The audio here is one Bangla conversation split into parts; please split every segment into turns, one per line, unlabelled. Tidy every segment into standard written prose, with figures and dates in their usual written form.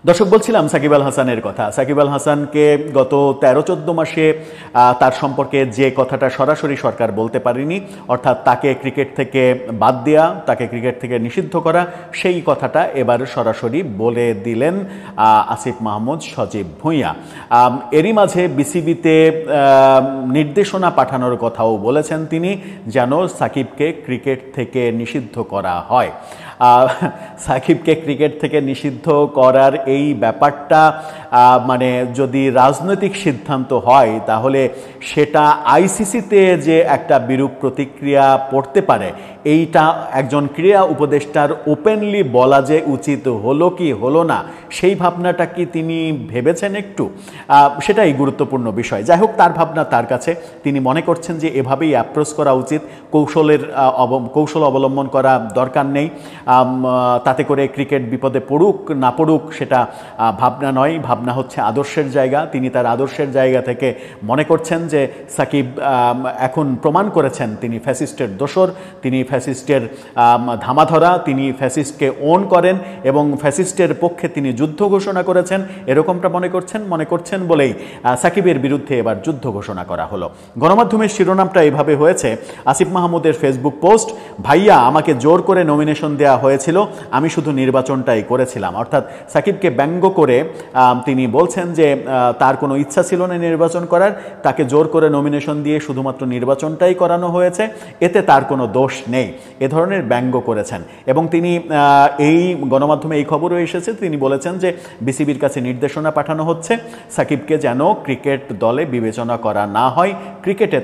দর্শক, বলছিলাম সাকিব আল হাসানের কথা। সাকিব আল হাসানকে গত 13-14 মাসে তার সম্পর্কে যে কথাটা সরাসরি সরকার বলতে পারেনি, অর্থাৎ তাকে ক্রিকেট থেকে বাদ দেওয়া, তাকে ক্রিকেট থেকে নিষিদ্ধ করা, সেই কথাটা এবার সরাসরি বলে দিলেন আসিফ মাহমুদ সজীব ভুঁইয়া। এরই মাঝে বিসিবিতে নির্দেশনা পাঠানোর কথাও বলেছেন তিনি, যেন সাকিবকে ক্রিকেট থেকে নিষিদ্ধ করা হয়। সাকিবকে ক্রিকেট থেকে নিষিদ্ধ করার এই ব্যাপারটা মানে যদি রাজনৈতিক সিদ্ধান্ত হয়, তাহলে সেটা আইসিসিতে যে একটা বিরূপ প্রতিক্রিয়া পড়তে পারে, এইটা একজন ক্রীড়া উপদেষ্টার ওপেনলি বলা যে উচিত হলো কি হলো না, সেই ভাবনাটা কি তিনি ভেবেছেন একটু? সেটাই গুরুত্বপূর্ণ বিষয়। যাই হোক, তার ভাবনা তার কাছে। তিনি মনে করছেন যে এভাবেই অ্যাপ্রোচ করা উচিত, কৌশল অবলম্বন করা দরকার নেই। তাতে করে ক্রিকেট বিপদে পড়ুক না পড়ুক সেটা ভাবনা নয়, ভাবনা হচ্ছে আদর্শের জায়গা। তিনি তার আদর্শের জায়গা থেকে মনে করছেন যে সাকিব এখন প্রমাণ করেছেন তিনি ফ্যাসিস্টের দোসর, তিনি ফ্যাসিস্টের ধামাধরা, তিনি ফ্যাসিস্টকে ওন করেন এবং ফ্যাসিস্টের পক্ষে তিনি যুদ্ধ ঘোষণা করেছেন। এরকমটা মনে করছেন বলেই সাকিবের বিরুদ্ধে এবার যুদ্ধ ঘোষণা করা হলো। গণমাধ্যমের শিরোনামটা এভাবে হয়েছে, আসিফ মাহমুদের ফেসবুক পোস্ট, ভাইয়া আমাকে জোর করে নমিনেশন দেওয়া হয়েছিল, আমি শুধু নির্বাচনটাই করেছিলাম। অর্থাৎ সাকিবকে ব্যঙ্গ করে তিনি বলছেন যে তার কোনো ইচ্ছা ছিল না নির্বাচন করার, তাকে জোর করে নমিনেশন দিয়ে শুধুমাত্র নির্বাচনটাই করানো হয়েছে, এতে তার কোনো দোষ নেই, এ ধরনের ব্যঙ্গ করেছেন। এবং তিনি এই গণমাধ্যমে এই খবরও এসেছে, তিনি বলেছেন যে বিসিবির কাছে নির্দেশনা পাঠানো হচ্ছে সাকিবকে যেন ক্রিকেট দলে বিবেচনা করা না হয়, ক্রিকেটে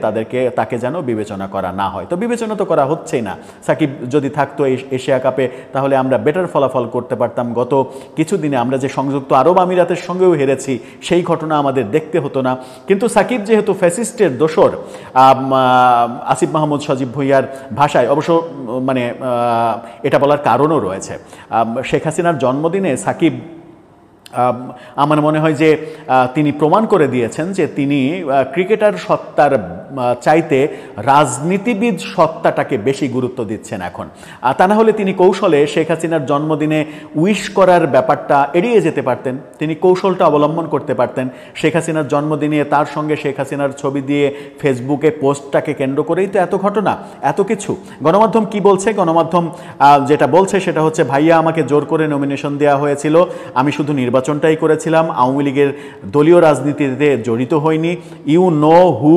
তাকে যেন বিবেচনা করা না হয়। তো বিবেচনা তো করা হচ্ছেই না। সাকিব যদি থাকতো এশিয়া কাপে, তাহলে আমরা বেটার ফলাফল করতে পারতাম। গত কিছুদিনে আমরা যে সংযুক্ত আরব আমিরাতের সঙ্গেও হেরেছি, সেই ঘটনা আমাদের দেখতে হতো না। কিন্তু সাকিব যেহেতু ফ্যাসিস্টের দোসর, আসিফ মাহমুদ সজীব ভুঁইয়ার ভাষায় অবশ্য মানে এটা বলার কারণও রয়েছে। শেখ হাসিনার জন্মদিনে সাকিব, আমার মনে হয় যে তিনি প্রমাণ করে দিয়েছেন যে তিনি ক্রিকেটার সত্তার চাইতে রাজনীতিবিদ সত্তাটাকে বেশি গুরুত্ব দিচ্ছেন এখন। তা না হলে তিনি কৌশলে শেখ হাসিনার জন্মদিনে উইশ করার ব্যাপারটা এড়িয়ে যেতে পারতেন, তিনি কৌশলটা অবলম্বন করতে পারতেন। শেখ হাসিনার জন্মদিনে তার সঙ্গে শেখ হাসিনার ছবি দিয়ে ফেসবুকে পোস্টটাকে কেন্দ্র করেই তো এত ঘটনা, এত কিছু। গণমাধ্যম কি বলছে? গণমাধ্যম যেটা বলছে সেটা হচ্ছে, ভাইয়া আমাকে জোর করে নমিনেশন দেওয়া হয়েছিল, আমি শুধু নির্বাচনটাই করেছিলাম, আওয়ামী লীগের দলীয় রাজনীতিতে জড়িত হয়নি। ইউ নো হু,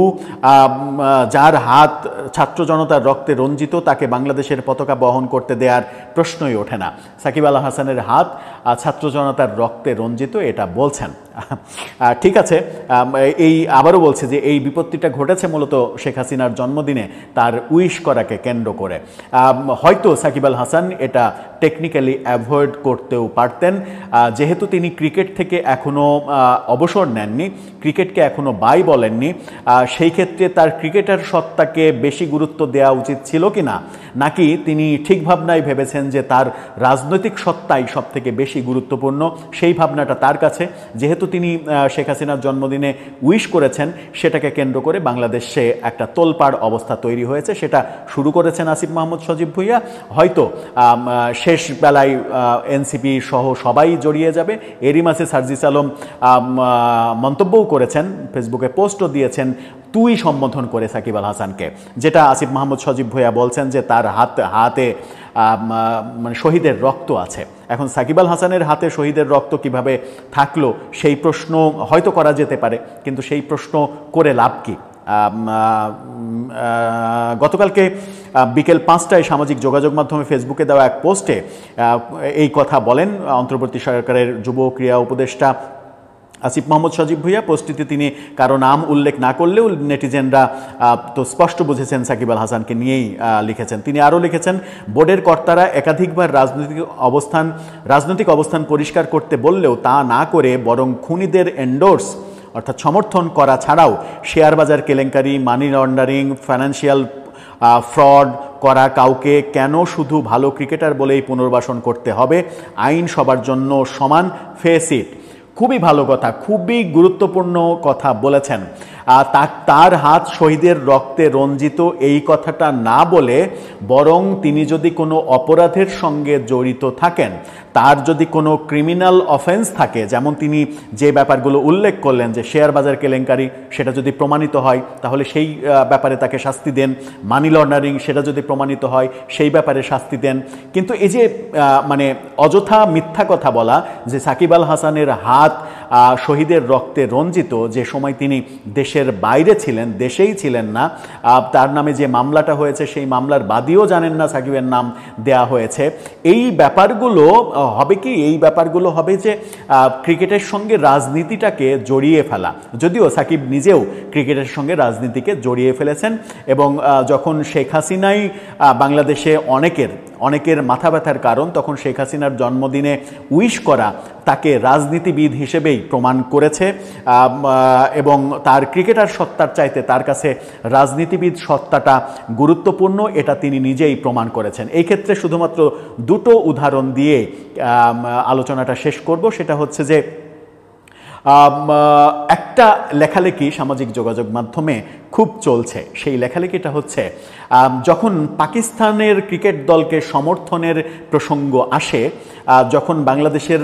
যার হাত ছাত্র জনতার রক্তে রঞ্জিত, তাকে বাংলাদেশের পতাকা বহন করতে দেওয়ার প্রশ্নই ওঠে না। সাকিব আল হাসানের হাত ছাত্র জনতার রক্তে রঞ্জিত, এটা বলছেন। ঠিক আছে, এই আবারও বলছে যে এই বিপত্তিটা ঘটেছে মূলত শেখ হাসিনার জন্মদিনে তার উইশ করাকে কেন্দ্র করে। হয়তো সাকিব আল হাসান এটা টেকনিক্যালি অ্যাভয়েড করতেও পারতেন, যেহেতু তিনি ক্রিকেট থেকে এখনও অবসর নেননি, ক্রিকেটকে এখনও বাই বলেননি। সেই ক্ষেত্রে তার ক্রিকেটার সত্তাকে বেশি গুরুত্ব দেওয়া উচিত ছিল কি না, নাকি তিনি ঠিক ভাবনাই ভেবেছেন যে তার রাজনৈতিক সত্তাই সব থেকে বেশি গুরুত্বপূর্ণ, সেই ভাবনাটা তার কাছে। যেহেতু তিনি শেখ হাসিনার জন্মদিনে উইশ করেছেন, সেটাকে কেন্দ্র করে বাংলাদেশে একটা তোলপাড় অবস্থা তৈরি হয়েছে, সেটা শুরু করেছেন আসিফ মাহমুদ সজীব ভুঁইয়া। হয়তো শেষ বেলায় এনসিপি সহ সবাই জড়িয়ে যাবে। এরই মাঝে সার্জিস আলম মন্তব্যও করেছেন, ফেসবুকে পোস্টও দিয়েছেন তুই সম্বোধন করে সাকিব আল হাসানকে, যেটা আসিফ মাহমুদ সজীব ভুঁইয়া বলছেন যে তার হাতে মানে শহীদের রক্ত আছে। এখন সাকিব আল হাসানের হাতে শহীদের রক্ত কিভাবে থাকলো, সেই প্রশ্ন হয়তো করা যেতে পারে, কিন্তু সেই প্রশ্ন করে লাভ কি? গতকালকে বিকেল 5টায় সামাজিক যোগাযোগ মাধ্যমে ফেসবুকে দেওয়া এক পোস্টে এই কথা বলেন অন্তর্বর্তী সরকারের যুব ক্রীড়া উপদেষ্টা আসিফ মাহমুদ সজীব ভুঁইয়া। পোস্টটিতে তিনি কারো নাম উল্লেখ না করলেও নেটিজেনরা তো স্পষ্ট বুঝেছেন সাকিব আল হাসানকে নিয়েই লিখেছেন। তিনি আরও লিখেছেন, বোর্ডের কর্তারা একাধিকবার রাজনৈতিক অবস্থান পরিষ্কার করতে বললেও তা না করে বরং খুনিদের এন্ডোর্স অর্থাৎ সমর্থন করা ছাড়াও শেয়ার বাজার কেলেঙ্কারি, মানি লন্ডারিং, ফাইন্যান্সিয়াল ফ্রড করা কাউকে কেন শুধু ভালো ক্রিকেটার বলেই পুনর্বাসন করতে হবে? আইন সবার জন্য সমান, ফেস ইট। খুবই ভালো কথা, খুবই গুরুত্বপূর্ণ কথা বলেছেন। তার হাত শহীদের রক্তে রঞ্জিত এই কথাটা না বলে বরং তিনি যদি কোনো অপরাধের সঙ্গে জড়িত থাকেন, তার যদি কোনো ক্রিমিনাল অফেন্স থাকে, যেমন তিনি যে ব্যাপারগুলো উল্লেখ করলেন যে শেয়ার বাজার কেলেঙ্কারি, সেটা যদি প্রমাণিত হয় তাহলে সেই ব্যাপারে তাকে শাস্তি দেন, মানি লন্ডারিং সেটা যদি প্রমাণিত হয় সেই ব্যাপারে শাস্তি দেন। কিন্তু এই যে মানে অযথা মিথ্যা কথা বলা যে সাকিব আল হাসানের হাত শহীদের রক্তে রঞ্জিত, যে সময় তিনি দেশের বাইরে ছিলেন, দেশেই ছিলেন না, তার নামে যে মামলাটা হয়েছে সেই মামলার বাদীও জানেন না সাকিবের নাম দেয়া হয়েছে, এই ব্যাপারগুলো হবে কি, এই ব্যাপারগুলো হবে যে ক্রিকেটের সঙ্গে রাজনীতিটাকে জড়িয়ে ফেলা। যদিও সাকিব নিজেও ক্রিকেটের সঙ্গে রাজনীতিকে জড়িয়ে ফেলেছেন এবং যখন শেখ হাসিনাই বাংলাদেশে অনেকের মাথা ব্যথার কারণ, তখন শেখ হাসিনার জন্মদিনে উইশ করা তাকে রাজনীতিবিদ হিসেবেই প্রমাণ করেছে এবং তার ক্রিকেটার সত্তার চাইতে তার কাছে রাজনীতিবিদ সত্তাটা গুরুত্বপূর্ণ, এটা তিনি নিজেই প্রমাণ করেছেন। এই ক্ষেত্রে শুধুমাত্র দুটো উদাহরণ দিয়ে আলোচনাটা শেষ করব। সেটা হচ্ছে যে একটা লেখালেখি সামাজিক যোগাযোগ মাধ্যমে খুব চলছে। সেই লেখালেখিটা হচ্ছে যখন পাকিস্তানের ক্রিকেট দলকে সমর্থনের প্রসঙ্গ আসে, যখন বাংলাদেশের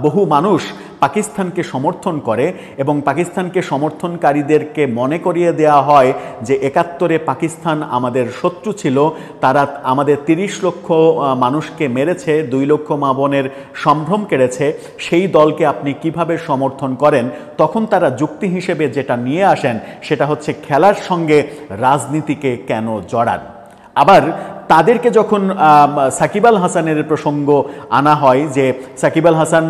বহু মানুষ পাকিস্তানকে সমর্থন করে এবং পাকিস্তানকে সমর্থনকারীদেরকে মনে করিয়ে দেওয়া হয় যে ৭১-এ পাকিস্তান আমাদের শত্রু ছিল, তারা আমাদের ৩০ লক্ষ মানুষকে মেরেছে, ২ লক্ষ মা বোনের সম্ভ্রম কেড়েছে, সেই দলকে আপনি কিভাবে সমর্থন করেন, তখন তারা যুক্তি হিসেবে যেটা নিয়ে আসেন সেটা হচ্ছে খেলার সঙ্গে রাজনীতিকে কেন জড়ান। আবার তাদেরকে যখন সাকিব আল হাসানের প্রসঙ্গ আনা হয় যে সাকিব আল হাসান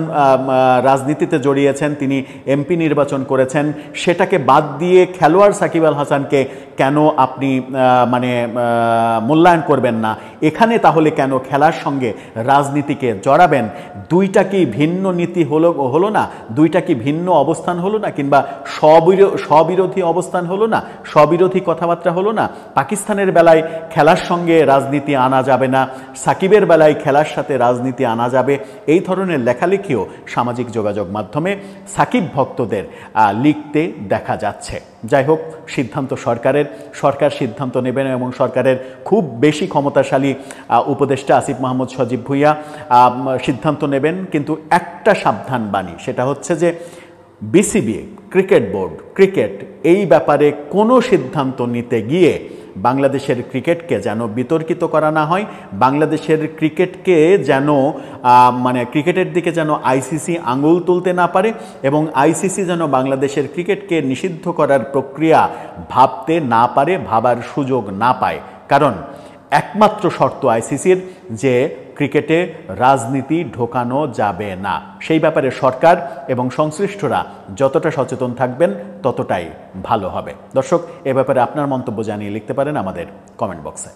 রাজনীতিতে জড়িয়েছেন, তিনি এমপি নির্বাচন করেছেন, সেটাকে বাদ দিয়ে খেলোয়াড় সাকিব আল হাসানকে কেন আপনি মানে মূল্যায়ন করবেন না, এখানে তাহলে কেন খেলার সঙ্গে রাজনীতিকে জড়াবেন? দুইটা কি ভিন্ন নীতি হলো না? দুইটা কি ভিন্ন অবস্থান হলো না? কিংবা স্ববিরোধী অবস্থান হলো না? স্ববিরোধী কথাবার্তা হলো না? পাকিস্তানের বেলায় খেলার সঙ্গে রাজনীতি আনা যাবে না, সাকিবের বেলায় খেলার সাথে রাজনীতি আনা যাবে, এই ধরনের লেখালেখিও সামাজিক যোগাযোগ মাধ্যমে সাকিব ভক্তদের লিখতে দেখা যাচ্ছে। যাই হোক, সিদ্ধান্ত সরকারের, সরকার সিদ্ধান্ত নেবেন এবং সরকারের খুব বেশি ক্ষমতাশালী উপদেষ্টা আসিফ মাহমুদ সজীব ভুঁইয়া সিদ্ধান্ত নেবেন। কিন্তু একটা সাবধান বাণী, সেটা হচ্ছে যে বিসিবি, ক্রিকেট বোর্ড, ক্রিকেট এই ব্যাপারে কোনো সিদ্ধান্ত নিতে গিয়ে বাংলাদেশের ক্রিকেটকে যেন বিতর্কিত করা না হয়, বাংলাদেশের ক্রিকেটকে যেন মানে ক্রিকেটের দিকে যেন আইসিসি আঙুল তুলতে না পারে এবং আইসিসি যেন বাংলাদেশের ক্রিকেটকে নিষিদ্ধ করার প্রক্রিয়া ভাবতে না পারে, ভাবার সুযোগ না পায়। কারণ একমাত্র শর্ত আইসিসির যে ক্রিকেটে রাজনীতি ঢোকানো যাবে না, সেই ব্যাপারে সরকার এবং সংশ্লিষ্টরা যতটা সচেতন থাকবেন ততটাই ভালো হবে। দর্শক, এ ব্যাপারে আপনার মন্তব্য জানিয়ে লিখতে পারেন আমাদের কমেন্ট বক্সে।